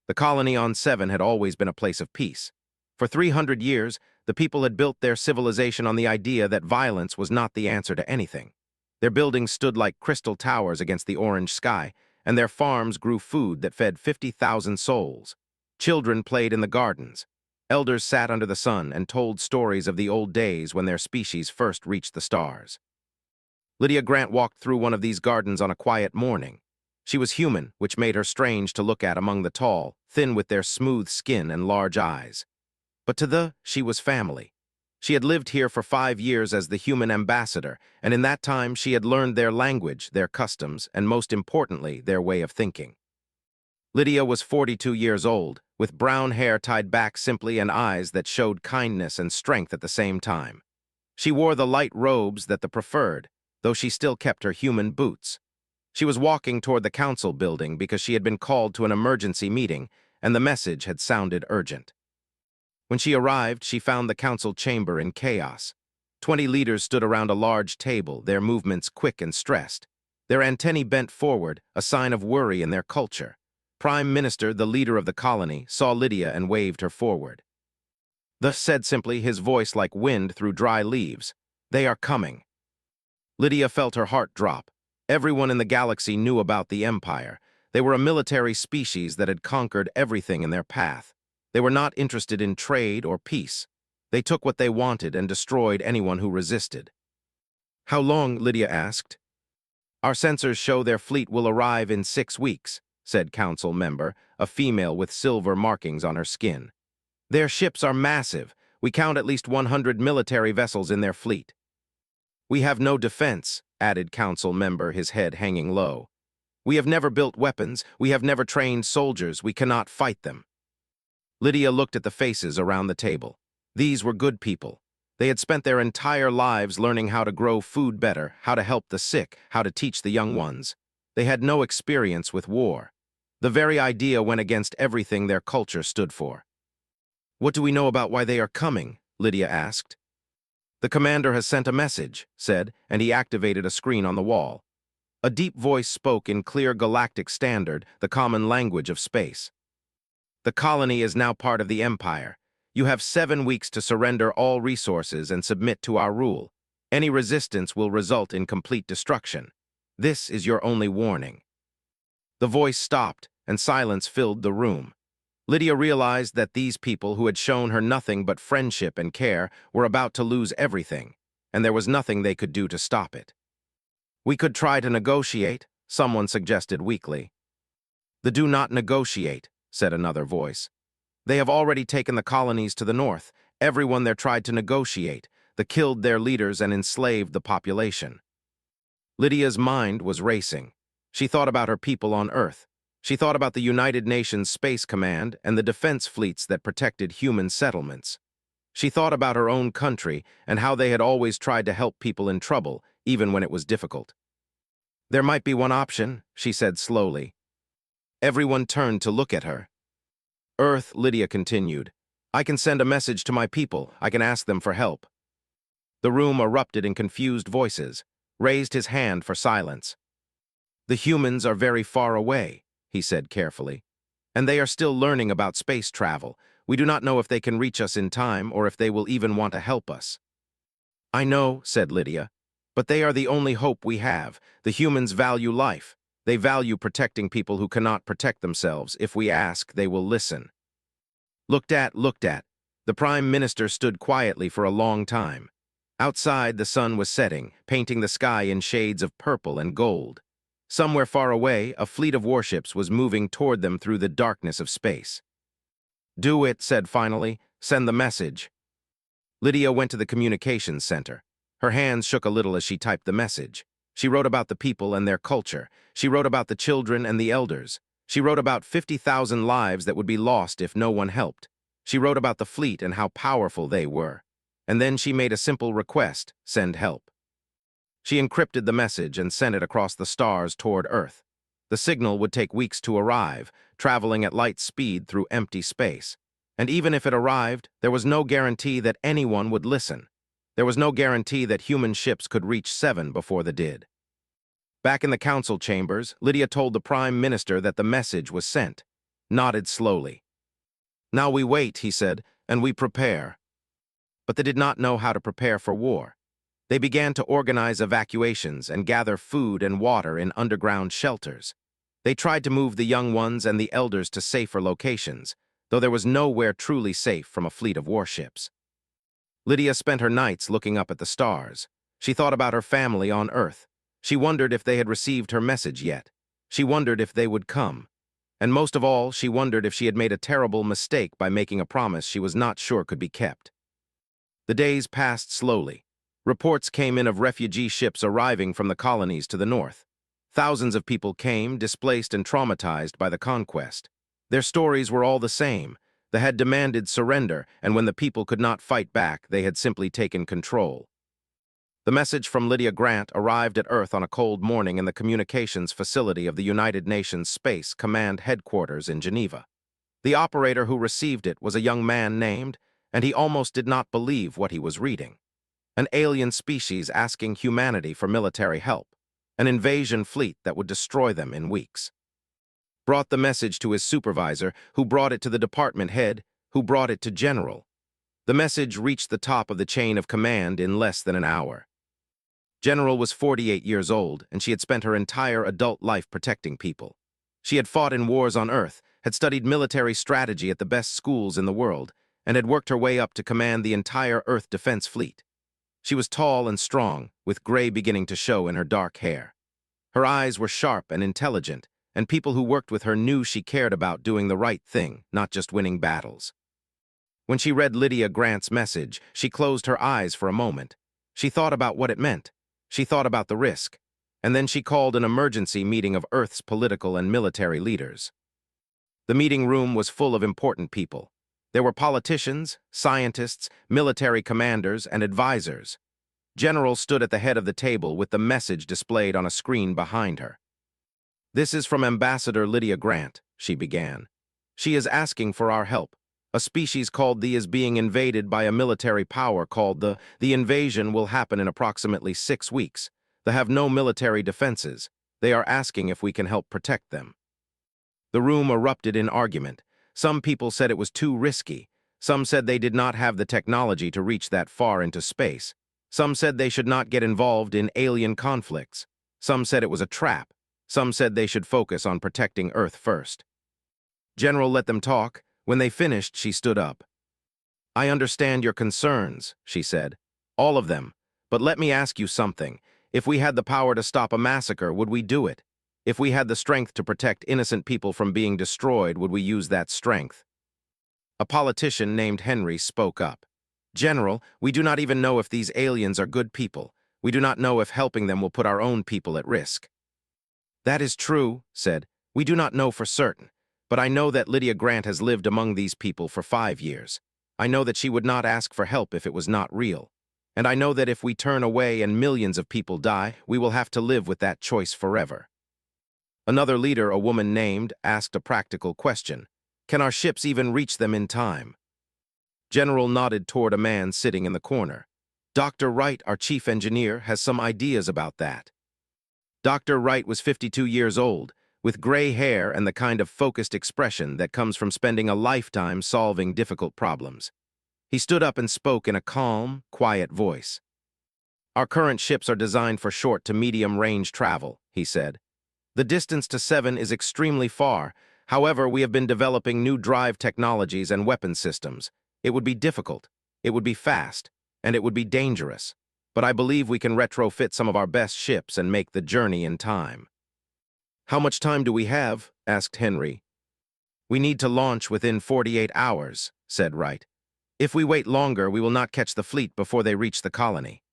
The colony on Seven had always been a place of peace. For 300 years, the people had built their civilization on the idea that violence was not the answer to anything. Their buildings stood like crystal towers against the orange sky, and their farms grew food that fed 50,000 souls. Children played in the gardens. Elders sat under the sun and told stories of the old days when their species first reached the stars. Lydia Grant walked through one of these gardens on a quiet morning. She was human, which made her strange to look at among the tall, thin with their smooth skin and large eyes. But she was family. She had lived here for 5 years as the human ambassador, and in that time she had learned their language, their customs, and most importantly, their way of thinking. Lydia was 42 years old, with brown hair tied back simply and eyes that showed kindness and strength at the same time. She wore the light robes that the preferred, though she still kept her human boots. She was walking toward the council building because she had been called to an emergency meeting, and the message had sounded urgent. When she arrived, she found the council chamber in chaos. 20 leaders stood around a large table, their movements quick and stressed. Their antennae bent forward, a sign of worry in their culture. Prime Minister, the leader of the colony, saw Lydia and waved her forward. Thus said simply, his voice like wind through dry leaves, "They are coming." Lydia felt her heart drop. Everyone in the galaxy knew about the Empire. They were a military species that had conquered everything in their path. They were not interested in trade or peace. They took what they wanted and destroyed anyone who resisted. "How long?" Lydia asked. "Our sensors show their fleet will arrive in 6 weeks, said council member, a female with silver markings on her skin. "Their ships are massive. We count at least 100 military vessels in their fleet." "We have no defense," added council member, his head hanging low. "We have never built weapons. We have never trained soldiers. We cannot fight them." Lydia looked at the faces around the table. These were good people. They had spent their entire lives learning how to grow food better, how to help the sick, how to teach the young ones. They had no experience with war. The very idea went against everything their culture stood for. "What do we know about why they are coming?" Lydia asked. "The commander has sent a message," said, and he activated a screen on the wall. A deep voice spoke in clear galactic standard, the common language of space. "The colony is now part of the Empire. You have 7 weeks to surrender all resources and submit to our rule. Any resistance will result in complete destruction. This is your only warning." The voice stopped, and silence filled the room. Lydia realized that these people who had shown her nothing but friendship and care were about to lose everything, and there was nothing they could do to stop it. "We could try to negotiate," someone suggested weakly. "Do not negotiate," said another voice. "They have already taken the colonies to the north. Everyone there tried to negotiate. They killed their leaders and enslaved the population." Lydia's mind was racing. She thought about her people on Earth. She thought about the United Nations Space Command and the defense fleets that protected human settlements. She thought about her own country and how they had always tried to help people in trouble, even when it was difficult. "There might be one option," she said slowly. Everyone turned to look at her. "Earth," Lydia continued. "I can send a message to my people. I can ask them for help." The room erupted in confused voices. Raised his hand for silence. "The humans are very far away," he said carefully. "And they are still learning about space travel. We do not know if they can reach us in time or if they will even want to help us." "I know," said Lydia. "But they are the only hope we have. The humans value life. They value protecting people who cannot protect themselves. If we ask, they will listen." Looked at. The Prime Minister stood quietly for a long time. Outside, the sun was setting, painting the sky in shades of purple and gold. Somewhere far away, a fleet of warships was moving toward them through the darkness of space. "Do it," said finally. "Send the message." Lydia went to the communications center. Her hands shook a little as she typed the message. She wrote about the people and their culture. She wrote about the children and the elders. She wrote about 50,000 lives that would be lost if no one helped. She wrote about the fleet and how powerful they were. And then she made a simple request: send help. She encrypted the message and sent it across the stars toward Earth. The signal would take weeks to arrive, traveling at light speed through empty space. And even if it arrived, there was no guarantee that anyone would listen. There was no guarantee that human ships could reach 7 before they did. Back in the council chambers, Lydia told the Prime Minister that the message was sent. nodded slowly. "Now we wait," he said, "and we prepare." But they did not know how to prepare for war. They began to organize evacuations and gather food and water in underground shelters. They tried to move the young ones and the elders to safer locations, though there was nowhere truly safe from a fleet of warships. Lydia spent her nights looking up at the stars. She thought about her family on Earth. She wondered if they had received her message yet. She wondered if they would come. And most of all, she wondered if she had made a terrible mistake by making a promise she was not sure could be kept. The days passed slowly. Reports came in of refugee ships arriving from the colonies to the north. Thousands of people came, displaced and traumatized by the conquest. Their stories were all the same. They had demanded surrender, and when the people could not fight back, they had simply taken control. The message from Lydia Grant arrived at Earth on a cold morning in the communications facility of the United Nations Space Command headquarters in Geneva. The operator who received it was a young man named, and he almost did not believe what he was reading. An alien species asking humanity for military help. An invasion fleet that would destroy them in weeks. Brought the message to his supervisor, who brought it to the department head, who brought it to General. The message reached the top of the chain of command in less than an hour. General was 48 years old, and she had spent her entire adult life protecting people. She had fought in wars on Earth, had studied military strategy at the best schools in the world, and had worked her way up to command the entire Earth Defense Fleet. She was tall and strong, with gray beginning to show in her dark hair. Her eyes were sharp and intelligent, and people who worked with her knew she cared about doing the right thing, not just winning battles. When she read Lydia Grant's message, she closed her eyes for a moment. She thought about what it meant. She thought about the risk. And then she called an emergency meeting of Earth's political and military leaders. The meeting room was full of important people. There were politicians, scientists, military commanders, and advisors. General stood at the head of the table with the message displayed on a screen behind her. "This is from Ambassador Lydia Grant," she began. "She is asking for our help. A species called the is being invaded by a military power called the. The invasion will happen in approximately 6 weeks. They have no military defenses. They are asking if we can help protect them." The room erupted in argument. Some people said it was too risky. Some said they did not have the technology to reach that far into space. Some said they should not get involved in alien conflicts. Some said it was a trap. Some said they should focus on protecting Earth first. General let them talk. When they finished, she stood up. "I understand your concerns," she said. "All of them. But let me ask you something. If we had the power to stop a massacre, would we do it? If we had the strength to protect innocent people from being destroyed, would we use that strength?" A politician named Henry spoke up. "General, we do not even know if these aliens are good people. We do not know if helping them will put our own people at risk." "That is true," said. "We do not know for certain. But I know that Lydia Grant has lived among these people for 5 years. I know that she would not ask for help if it was not real. And I know that if we turn away and millions of people die, we will have to live with that choice forever." Another leader, a woman named, asked a practical question. "Can our ships even reach them in time?" General nodded toward a man sitting in the corner. "Dr. Wright, our chief engineer, has some ideas about that." Dr. Wright was 52 years old, with gray hair and the kind of focused expression that comes from spending a lifetime solving difficult problems. He stood up and spoke in a calm, quiet voice. "Our current ships are designed for short to medium-range travel," he said. "The distance to 7 is extremely far. However, we have been developing new drive technologies and weapon systems. It would be difficult, it would be fast, and it would be dangerous. But I believe we can retrofit some of our best ships and make the journey in time." "How much time do we have?" asked Henry. "We need to launch within 48 hours, said Wright. "If we wait longer, we will not catch the fleet before they reach the colony."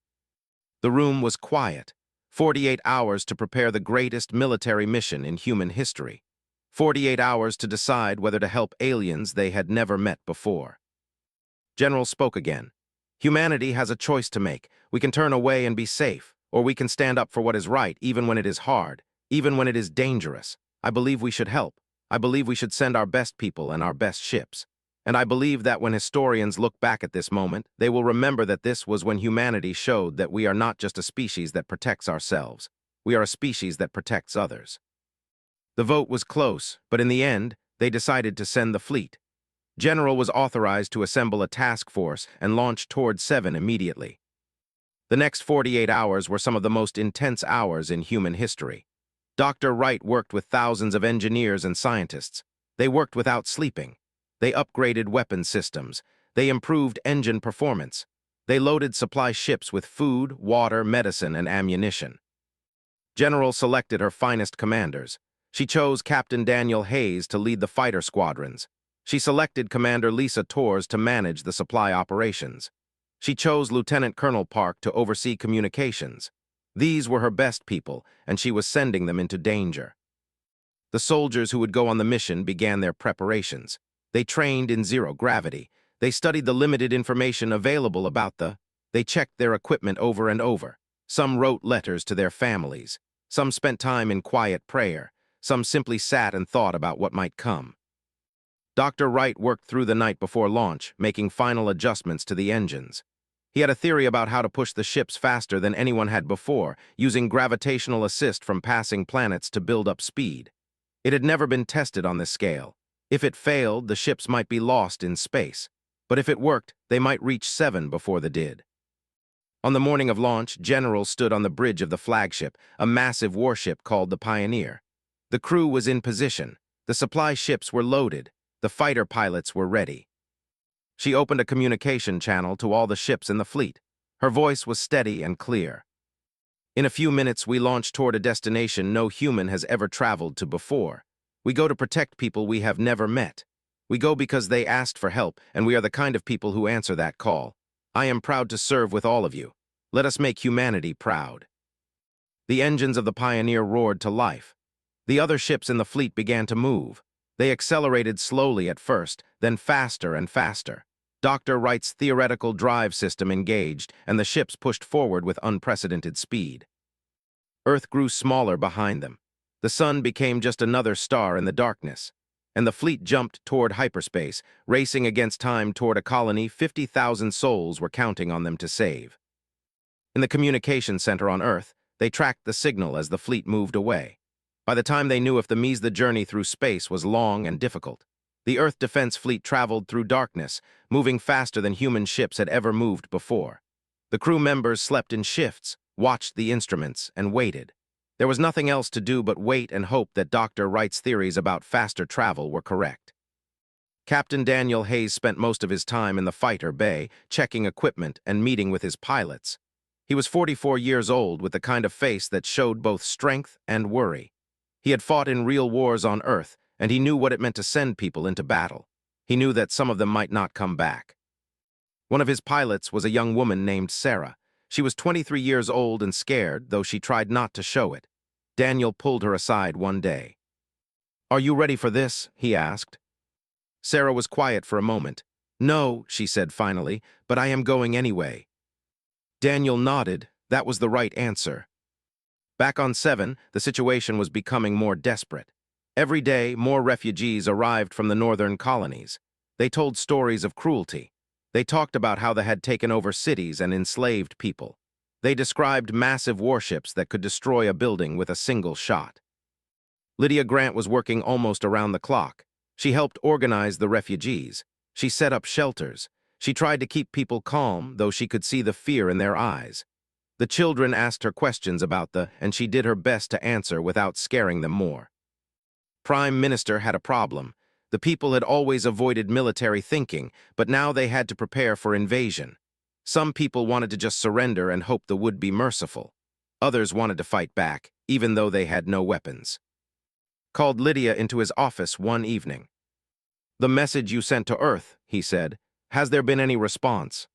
The room was quiet. 48 hours to prepare the greatest military mission in human history. 48 hours to decide whether to help aliens they had never met before. General spoke again. "Humanity has a choice to make. We can turn away and be safe, or we can stand up for what is right, even when it is hard. Even when it is dangerous. I believe we should help. I believe we should send our best people and our best ships. And I believe that when historians look back at this moment, they will remember that this was when humanity showed that we are not just a species that protects ourselves. We are a species that protects others." The vote was close, but in the end, They decided to send the fleet. General was authorized to assemble a task force and launch toward 7 immediately. The next 48 hours were some of the most intense hours in human history. Dr. Wright worked with thousands of engineers and scientists. They worked without sleeping. They upgraded weapon systems. They improved engine performance. They loaded supply ships with food, water, medicine, and ammunition. General selected her finest commanders. She chose Captain Daniel Hayes to lead the fighter squadrons. She selected Commander Lisa Torres to manage the supply operations. She chose Lieutenant Colonel Park to oversee communications. These were her best people, and she was sending them into danger. The soldiers who would go on the mission began their preparations. They trained in zero gravity. They studied the limited information available about They checked their equipment over and over. Some wrote letters to their families. Some spent time in quiet prayer. Some simply sat and thought about what might come. Dr. Wright worked through the night before launch, making final adjustments to the engines. He had a theory about how to push the ships faster than anyone had before, using gravitational assist from passing planets to build up speed. It had never been tested on this scale. If it failed, the ships might be lost in space. But if it worked, they might reach 7 before they did. On the morning of launch, General stood on the bridge of the flagship, a massive warship called the Pioneer. The crew was in position. The supply ships were loaded. The fighter pilots were ready. She opened a communication channel to all the ships in the fleet. Her voice was steady and clear. In a few minutes, we launch toward a destination no human has ever traveled to before. We go to protect people we have never met. We go because they asked for help, and we are the kind of people who answer that call. I am proud to serve with all of you. Let us make humanity proud. The engines of the Pioneer roared to life. The other ships in the fleet began to move. They accelerated slowly at first, then faster and faster. Dr. Wright's theoretical drive system engaged, and the ships pushed forward with unprecedented speed. Earth grew smaller behind them. The sun became just another star in the darkness, and the fleet jumped toward hyperspace, racing against time toward a colony 50,000 souls were counting on them to save. In the communication center on Earth, they tracked the signal as the fleet moved away. By the time they knew if the journey through space was long and difficult, the Earth Defense Fleet traveled through darkness, moving faster than human ships had ever moved before. The crew members slept in shifts, watched the instruments, and waited. There was nothing else to do but wait and hope that Dr. Wright's theories about faster travel were correct. Captain Daniel Hayes spent most of his time in the fighter bay, checking equipment and meeting with his pilots. He was 44 years old with the kind of face that showed both strength and worry. He had fought in real wars on Earth, and he knew what it meant to send people into battle. He knew that some of them might not come back. One of his pilots was a young woman named Sarah. She was 23 years old and scared, though she tried not to show it. Daniel pulled her aside one day. "Are you ready for this?" he asked. Sarah was quiet for a moment. "No," she said finally, "but I am going anyway." Daniel nodded. That was the right answer. Back on 7, the situation was becoming more desperate. Every day, more refugees arrived from the northern colonies. They told stories of cruelty. They talked about how they had taken over cities and enslaved people. They described massive warships that could destroy a building with a single shot. Lydia Grant was working almost around the clock. She helped organize the refugees. She set up shelters. She tried to keep people calm, though she could see the fear in their eyes. The children asked her questions about and she did her best to answer without scaring them more. Prime Minister had a problem. The people had always avoided military thinking, but now they had to prepare for invasion. Some people wanted to just surrender and hope the would be merciful. Others wanted to fight back, even though they had no weapons. Called Lydia into his office one evening. "The message you sent to Earth," he said. "Has there been any response?"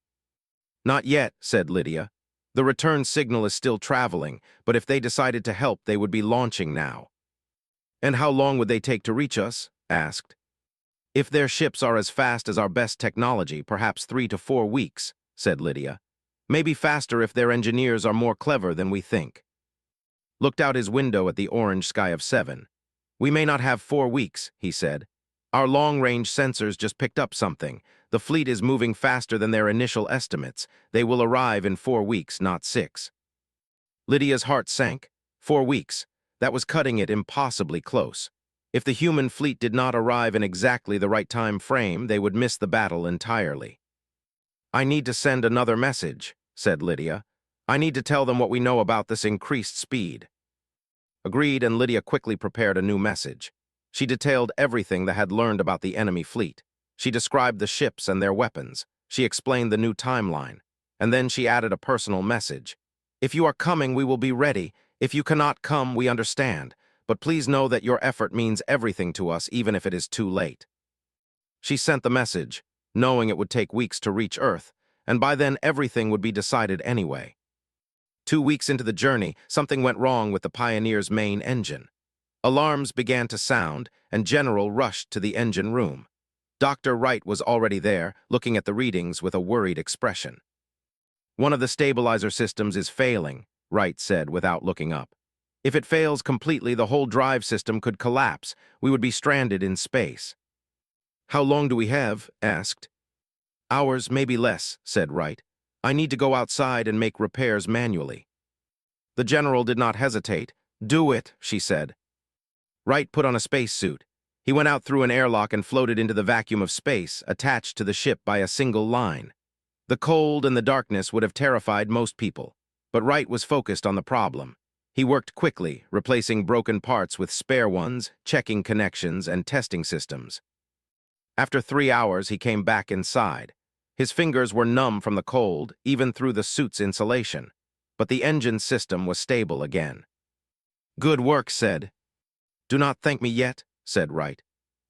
"Not yet," said Lydia. "The return signal is still traveling, but if they decided to help, they would be launching now." "And how long would they take to reach us?" asked. "If their ships are as fast as our best technology, perhaps 3 to 4 weeks," said Lydia. "Maybe faster if their engineers are more clever than we think." Looked out his window at the orange sky of 7. "We may not have 4 weeks," he said. "Our long-range sensors just picked up something. The fleet is moving faster than their initial estimates. They will arrive in 4 weeks, not 6. Lydia's heart sank. 4 weeks. That was cutting it impossibly close. If the human fleet did not arrive in exactly the right time frame, they would miss the battle entirely. "I need to send another message," said Lydia. "I need to tell them what we know about this increased speed." Agreed, and Lydia quickly prepared a new message. She detailed everything they had learned about the enemy fleet. She described the ships and their weapons. She explained the new timeline. And then she added a personal message. "If you are coming, we will be ready. If you cannot come, we understand. But please know that your effort means everything to us, even if it is too late." She sent the message, knowing it would take weeks to reach Earth, and by then everything would be decided anyway. 2 weeks into the journey, something went wrong with the Pioneer's main engine. Alarms began to sound, and General rushed to the engine room. Dr. Wright was already there, looking at the readings with a worried expression. "One of the stabilizer systems is failing," Wright said without looking up. "If it fails completely, the whole drive system could collapse. We would be stranded in space." "How long do we have?" asked. "Hours, maybe less," said Wright. "I need to go outside and make repairs manually." The general did not hesitate. "Do it," she said. Wright put on a spacesuit. He went out through an airlock and floated into the vacuum of space, attached to the ship by a single line. The cold and the darkness would have terrified most people, but Wright was focused on the problem. He worked quickly, replacing broken parts with spare ones, checking connections, and testing systems. After 3 hours, he came back inside. His fingers were numb from the cold, even through the suit's insulation, but the engine system was stable again. "Good work," said. "Do not thank me yet," said Wright.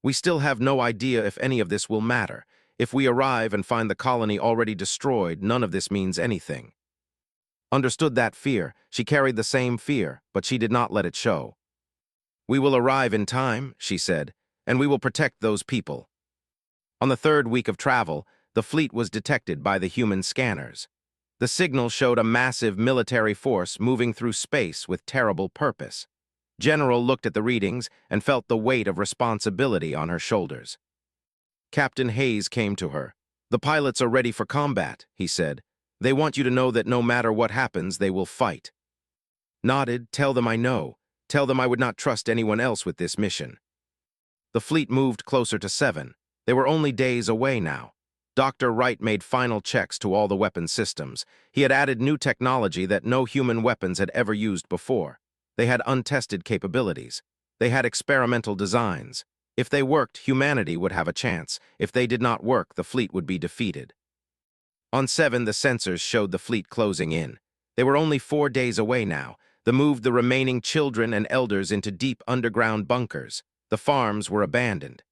"We still have no idea if any of this will matter. If we arrive and find the colony already destroyed, none of this means anything." Understood that fear. She carried the same fear, but she did not let it show. "We will arrive in time," she said, "and we will protect those people." On the 3rd week of travel, the fleet was detected by the human scanners. The signal showed a massive military force moving through space with terrible purpose. General looked at the readings and felt the weight of responsibility on her shoulders. Captain Hayes came to her. "The pilots are ready for combat," he said. "They want you to know that no matter what happens, they will fight." Nodded. "Tell them I know. Tell them I would not trust anyone else with this mission." The fleet moved closer to 7. They were only days away now. Dr. Wright made final checks to all the weapon systems. He had added new technology that no human weapons had ever used before. They had untested capabilities. They had experimental designs. If they worked, humanity would have a chance. If they did not work, the fleet would be defeated. On 7, the sensors showed the fleet closing in. They were only 4 days away now. They moved the remaining children and elders into deep underground bunkers. The farms were abandoned.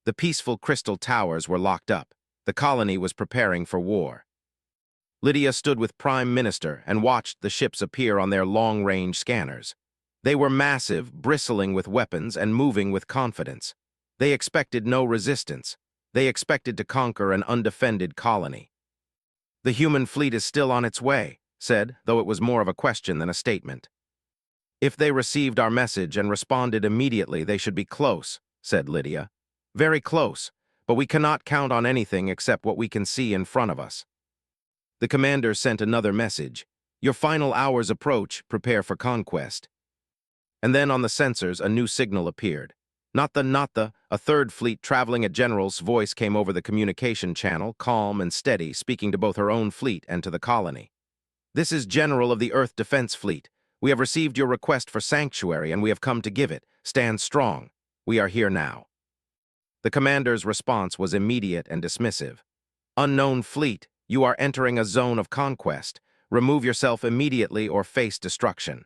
The peaceful crystal towers were locked up. The colony was preparing for war. Lydia stood with Prime Minister and watched the ships appear on their long-range scanners. They were massive, bristling with weapons, and moving with confidence. They expected no resistance. They expected to conquer an undefended colony. "The human fleet is still on its way," said, though it was more of a question than a statement. "If they received our message and responded immediately, they should be close," said Lydia. "Very close, but we cannot count on anything except what we can see in front of us." The commander sent another message. "Your final hours approach, prepare for conquest." And then on the sensors, a new signal appeared. Not the, a third fleet traveling at General's voice came over the communication channel, calm and steady, speaking to both her own fleet and to the colony. "This is General of the Earth Defense Fleet. We have received your request for sanctuary, and we have come to give it. Stand strong. We are here now." The commander's response was immediate and dismissive. "Unknown fleet, you are entering a zone of conquest. Remove yourself immediately or face destruction."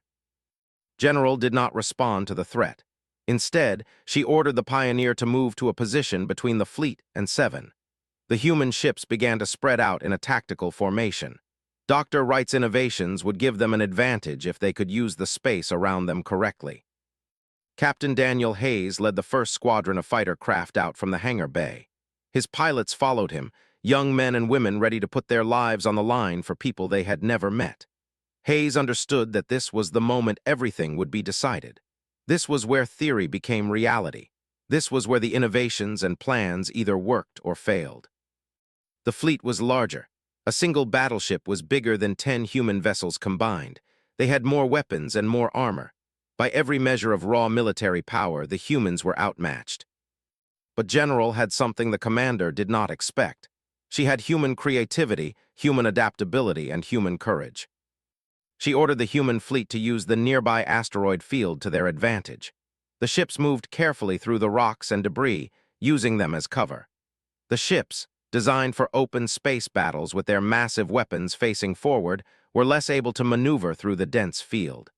General did not respond to the threat. Instead, she ordered the Pioneer to move to a position between the fleet and 7. The human ships began to spread out in a tactical formation. Dr. Wright's innovations would give them an advantage if they could use the space around them correctly. Captain Daniel Hayes led the first squadron of fighter craft out from the hangar bay. His pilots followed him, young men and women ready to put their lives on the line for people they had never met. Hayes understood that this was the moment everything would be decided. This was where theory became reality. This was where the innovations and plans either worked or failed. The fleet was larger. A single battleship was bigger than 10 human vessels combined. They had more weapons and more armor. By every measure of raw military power, the humans were outmatched. But General had something the commander did not expect. She had human creativity, human adaptability, and human courage. She ordered the human fleet to use the nearby asteroid field to their advantage. The ships moved carefully through the rocks and debris, using them as cover. The ships, designed for open space battles with their massive weapons facing forward, were less able to maneuver through the dense field.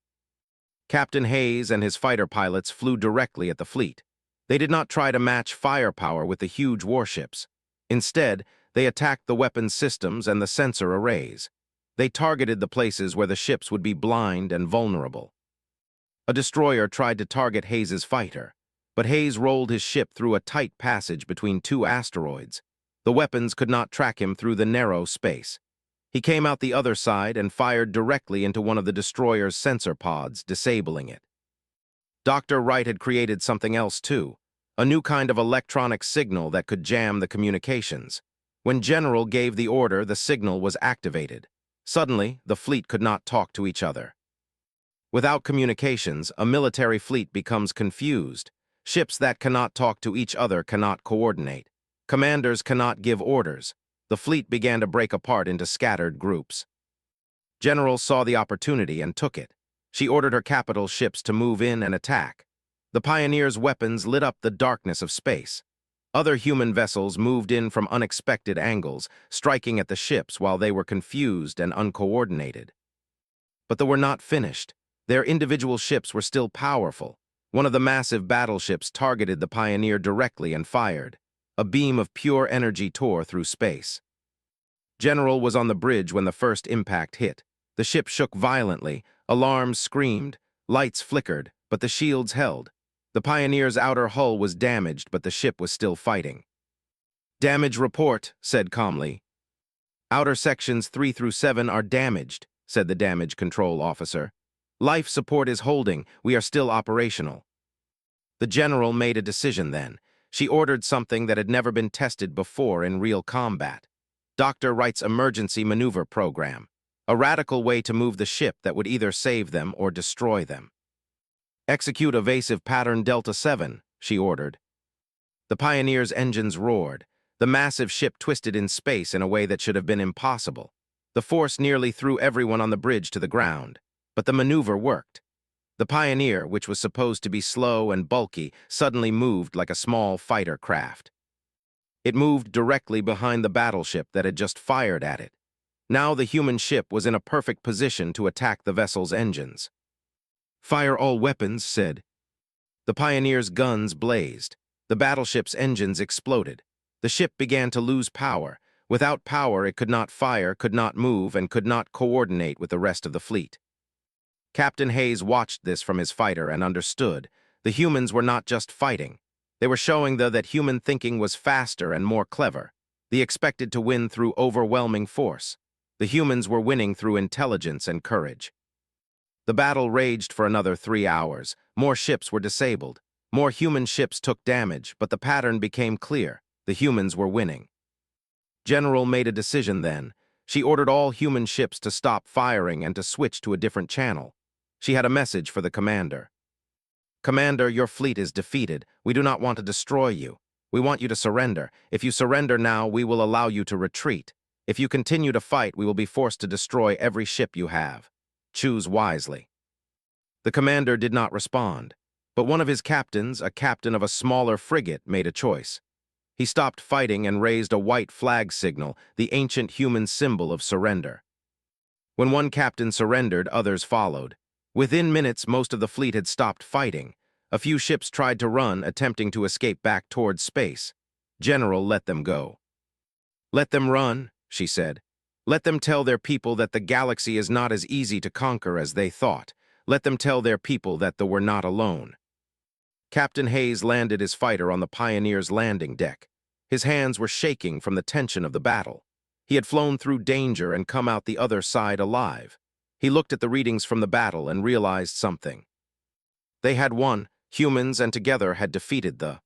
Captain Hayes and his fighter pilots flew directly at the fleet. They did not try to match firepower with the huge warships. Instead, they attacked the weapons systems and the sensor arrays. They targeted the places where the ships would be blind and vulnerable. A destroyer tried to target Hayes's fighter, but Hayes rolled his ship through a tight passage between two asteroids. The weapons could not track him through the narrow space. He came out the other side and fired directly into one of the destroyer's sensor pods, disabling it. Dr. Wright had created something else too, a new kind of electronic signal that could jam the communications. When General gave the order, the signal was activated. Suddenly, the fleet could not talk to each other. Without communications, a military fleet becomes confused. Ships that cannot talk to each other cannot coordinate. Commanders cannot give orders. The fleet began to break apart into scattered groups. General saw the opportunity and took it. She ordered her capital ships to move in and attack. The Pioneers' weapons lit up the darkness of space. Other human vessels moved in from unexpected angles, striking at the ships while they were confused and uncoordinated. But they were not finished. Their individual ships were still powerful. One of the massive battleships targeted the Pioneer directly and fired. A beam of pure energy tore through space. General was on the bridge when the first impact hit. The ship shook violently, alarms screamed, lights flickered, but the shields held. The Pioneer's outer hull was damaged, but the ship was still fighting. "Damage report," said calmly. "Outer sections 3 through 7 are damaged," said the damage control officer. "Life support is holding. We are still operational." The general made a decision then. She ordered something that had never been tested before in real combat. Dr. Wright's emergency maneuver program, a radical way to move the ship that would either save them or destroy them. "Execute evasive pattern Delta 7, she ordered. The Pioneer's engines roared. The massive ship twisted in space in a way that should have been impossible. The force nearly threw everyone on the bridge to the ground, but the maneuver worked. The Pioneer, which was supposed to be slow and bulky, suddenly moved like a small fighter craft. It moved directly behind the battleship that had just fired at it. Now the human ship was in a perfect position to attack the vessel's engines. "Fire all weapons," said. The Pioneer's guns blazed. The battleship's engines exploded. The ship began to lose power. Without power, it could not fire, could not move, and could not coordinate with the rest of the fleet. Captain Hayes watched this from his fighter and understood. The humans were not just fighting. They were showing, though, that human thinking was faster and more clever. They expected to win through overwhelming force. The humans were winning through intelligence and courage. The battle raged for another 3 hours. More ships were disabled. More human ships took damage, but the pattern became clear. The humans were winning. General made a decision then. She ordered all human ships to stop firing and to switch to a different channel. She had a message for the commander. "Commander, your fleet is defeated. We do not want to destroy you. We want you to surrender. If you surrender now, we will allow you to retreat. If you continue to fight, we will be forced to destroy every ship you have. Choose wisely." The commander did not respond, but one of his captains, a captain of a smaller frigate, made a choice. He stopped fighting and raised a white flag signal, the ancient human symbol of surrender. When one captain surrendered, others followed. Within minutes, most of the fleet had stopped fighting. A few ships tried to run, attempting to escape back towards space. General let them go. "Let them run," she said. "Let them tell their people that the galaxy is not as easy to conquer as they thought. Let them tell their people that they were not alone." Captain Hayes landed his fighter on the Pioneer's landing deck. His hands were shaking from the tension of the battle. He had flown through danger and come out the other side alive. He looked at the readings from the battle and realized something. They had won, humans, and together had defeated the...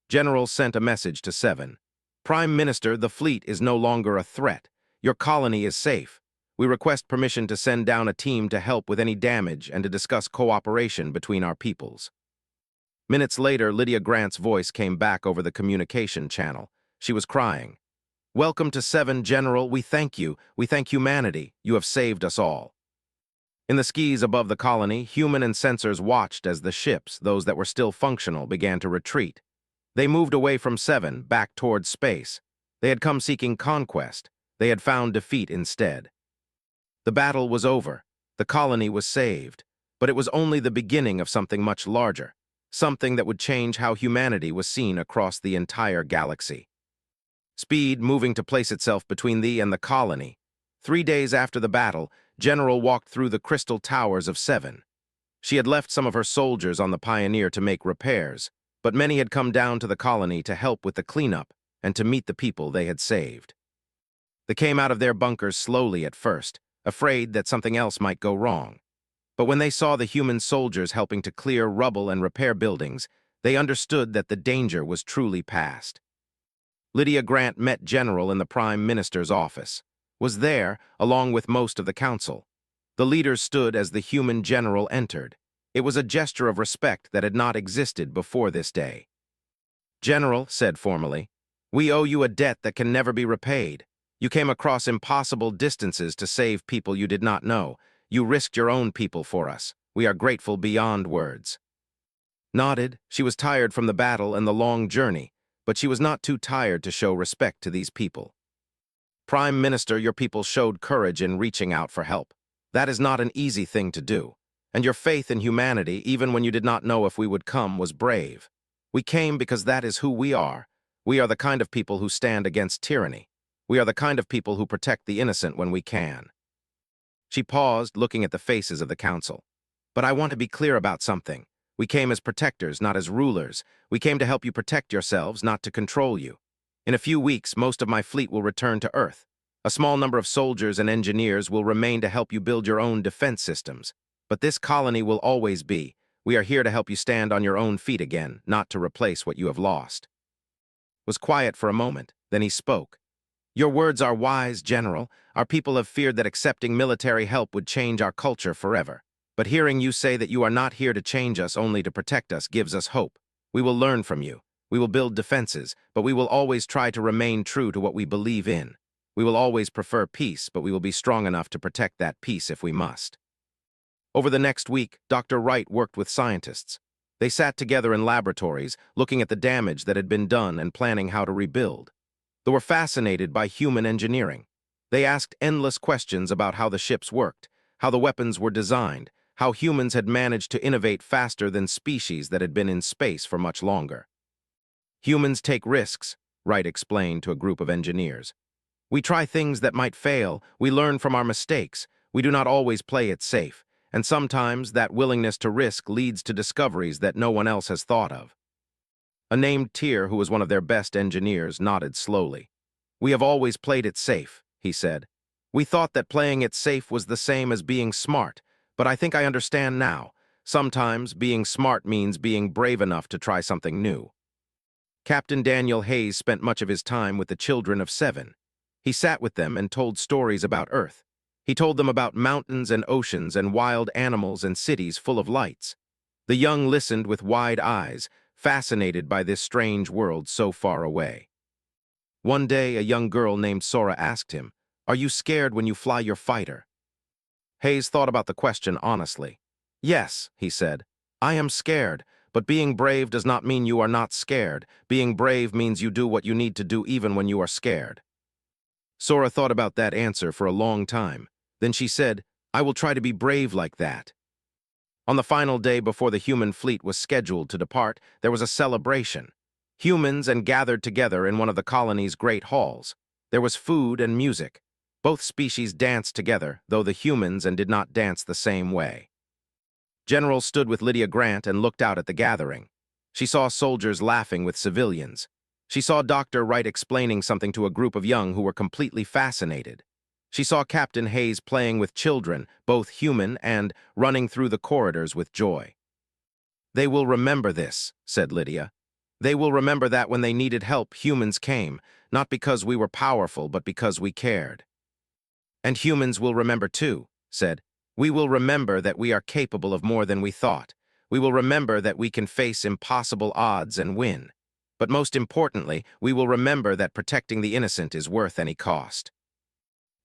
General sent a message to 7. "Prime Minister, the fleet is no longer a threat. Your colony is safe. We request permission to send down a team to help with any damage and to discuss cooperation between our peoples." Minutes later, Lydia Grant's voice came back over the communication channel. She was crying. "Welcome to 7, General. We thank you. We thank humanity. You have saved us all." In the skies above the colony, human and sensors watched as the ships, those that were still functional, began to retreat. They moved away from 7, back towards space. They had come seeking conquest. They had found defeat instead. The battle was over. The colony was saved. But it was only the beginning of something much larger, something that would change how humanity was seen across the entire galaxy. Speed moving to place itself between thee and the colony. 3 days after the battle, General walked through the crystal towers of 7. She had left some of her soldiers on the Pioneer to make repairs, but many had come down to the colony to help with the cleanup and to meet the people they had saved. They came out of their bunkers slowly at first, afraid that something else might go wrong. But when they saw the human soldiers helping to clear rubble and repair buildings, they understood that the danger was truly past. Lydia Grant met General in the Prime Minister's office, was there along with most of the council. The leaders stood as the human general entered. It was a gesture of respect that had not existed before this day. "General," said formally, "we owe you a debt that can never be repaid. You came across impossible distances to save people you did not know. You risked your own people for us. We are grateful beyond words." Nodded. She was tired from the battle and the long journey, but she was not too tired to show respect to these people. "Prime Minister, your people showed courage in reaching out for help. That is not an easy thing to do. And your faith in humanity, even when you did not know if we would come, was brave. We came because that is who we are. We are the kind of people who stand against tyranny. We are the kind of people who protect the innocent when we can." She paused, looking at the faces of the council. "But I want to be clear about something. We came as protectors, not as rulers. We came to help you protect yourselves, not to control you. In a few weeks, most of my fleet will return to Earth. A small number of soldiers and engineers will remain to help you build your own defense systems. But this colony will always be. We are here to help you stand on your own feet again, not to replace what you have lost." It was quiet for a moment, then he spoke. "Your words are wise, General. Our people have feared that accepting military help would change our culture forever. But hearing you say that you are not here to change us, only to protect us, gives us hope. We will learn from you. We will build defenses, but we will always try to remain true to what we believe in. We will always prefer peace, but we will be strong enough to protect that peace if we must." Over the next week, Dr. Wright worked with scientists. They sat together in laboratories, looking at the damage that had been done and planning how to rebuild. They were fascinated by human engineering. They asked endless questions about how the ships worked, how the weapons were designed, how humans had managed to innovate faster than species that had been in space for much longer. "Humans take risks," Wright explained to a group of engineers. "We try things that might fail. We learn from our mistakes. We do not always play it safe. And sometimes that willingness to risk leads to discoveries that no one else has thought of." A named Tier, who was one of their best engineers, nodded slowly. "We have always played it safe," he said. "We thought that playing it safe was the same as being smart, but I think I understand now. Sometimes being smart means being brave enough to try something new." Captain Daniel Hayes spent much of his time with the children of 7. He sat with them and told stories about Earth. He told them about mountains and oceans and wild animals and cities full of lights. The young listened with wide eyes, fascinated by this strange world so far away. One day, a young girl named Sora asked him, "Are you scared when you fly your fighter?" Hayes thought about the question honestly. "Yes," he said, "I am scared, but being brave does not mean you are not scared. Being brave means you do what you need to do even when you are scared." Sora thought about that answer for a long time. Then she said, "I will try to be brave like that." On the final day before the human fleet was scheduled to depart, there was a celebration. Humans and gathered together in one of the colony's great halls. There was food and music. Both species danced together, though the humans and did not dance the same way. General stood with Lydia Grant and looked out at the gathering. She saw soldiers laughing with civilians. She saw Dr. Wright explaining something to a group of young who were completely fascinated. She saw Captain Hayes playing with children, both human and running through the corridors with joy. "They will remember this," said Lydia. "They will remember that when they needed help, humans came, not because we were powerful, but because we cared." And humans will remember too, said. We will remember that we are capable of more than we thought. We will remember that we can face impossible odds and win. But most importantly, we will remember that protecting the innocent is worth any cost.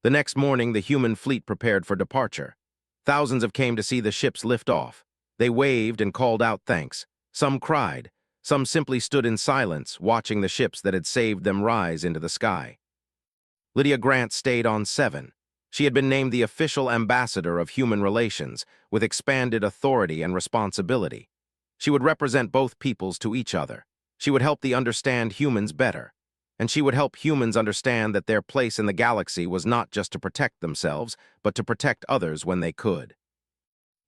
The next morning, the human fleet prepared for departure. Thousands of came to see the ships lift off. They waved and called out thanks. Some cried. Some simply stood in silence, watching the ships that had saved them rise into the sky. Lydia Grant stayed on 7. She had been named the official ambassador of human relations, with expanded authority and responsibility. She would represent both peoples to each other. She would help them understand humans better. And she would help humans understand that their place in the galaxy was not just to protect themselves, but to protect others when they could.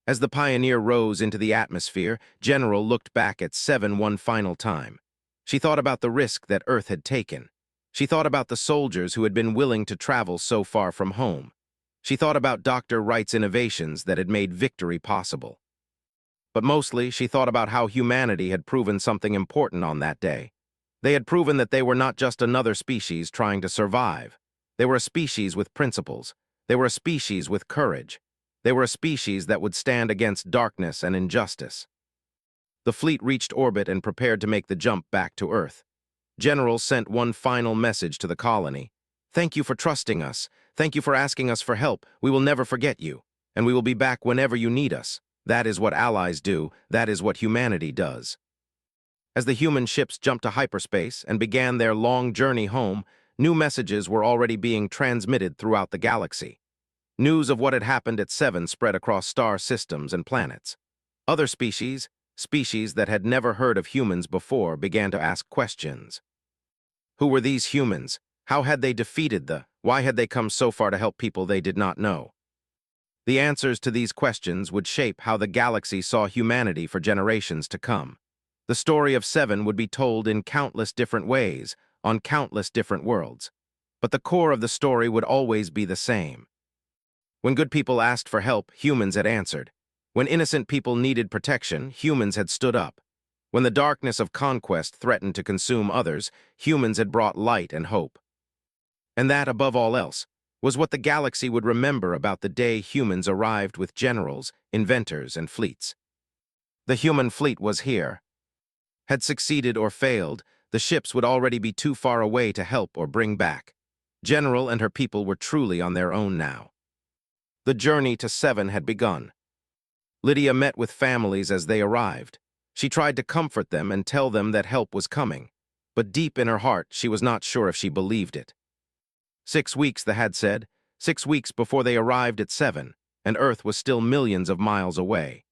As the Pioneer rose into the atmosphere, General looked back at 7 one final time. She thought about the risk that Earth had taken. She thought about the soldiers who had been willing to travel so far from home. She thought about Dr. Wright's innovations that had made victory possible. But mostly, she thought about how humanity had proven something important on that day. They had proven that they were not just another species trying to survive. They were a species with principles. They were a species with courage. They were a species that would stand against darkness and injustice. The fleet reached orbit and prepared to make the jump back to Earth. General sent one final message to the colony. Thank you for trusting us. Thank you for asking us for help. We will never forget you. And we will be back whenever you need us. That is what allies do. That is what humanity does. As the human ships jumped to hyperspace and began their long journey home, new messages were already being transmitted throughout the galaxy. News of what had happened at 7 spread across star systems and planets. Other species that had never heard of humans before, began to ask questions. Who were these humans? How had they defeated why had they come so far to help people they did not know? The answers to these questions would shape how the galaxy saw humanity for generations to come. The story of 7 would be told in countless different ways, on countless different worlds. But the core of the story would always be the same. When good people asked for help, humans had answered. When innocent people needed protection, humans had stood up. When the darkness of conquest threatened to consume others, humans had brought light and hope. And that, above all else, was what the galaxy would remember about the day humans arrived with generals, inventors, and fleets. The human fleet was here. Had succeeded or failed, the ships would already be too far away to help or bring back. General and her people were truly on their own now. The journey to 7 had begun. Lydia met with families as they arrived. She tried to comfort them and tell them that help was coming, but deep in her heart she was not sure if she believed it. 6 weeks, the had said, 6 weeks before they arrived at 7, and Earth was still millions of miles away.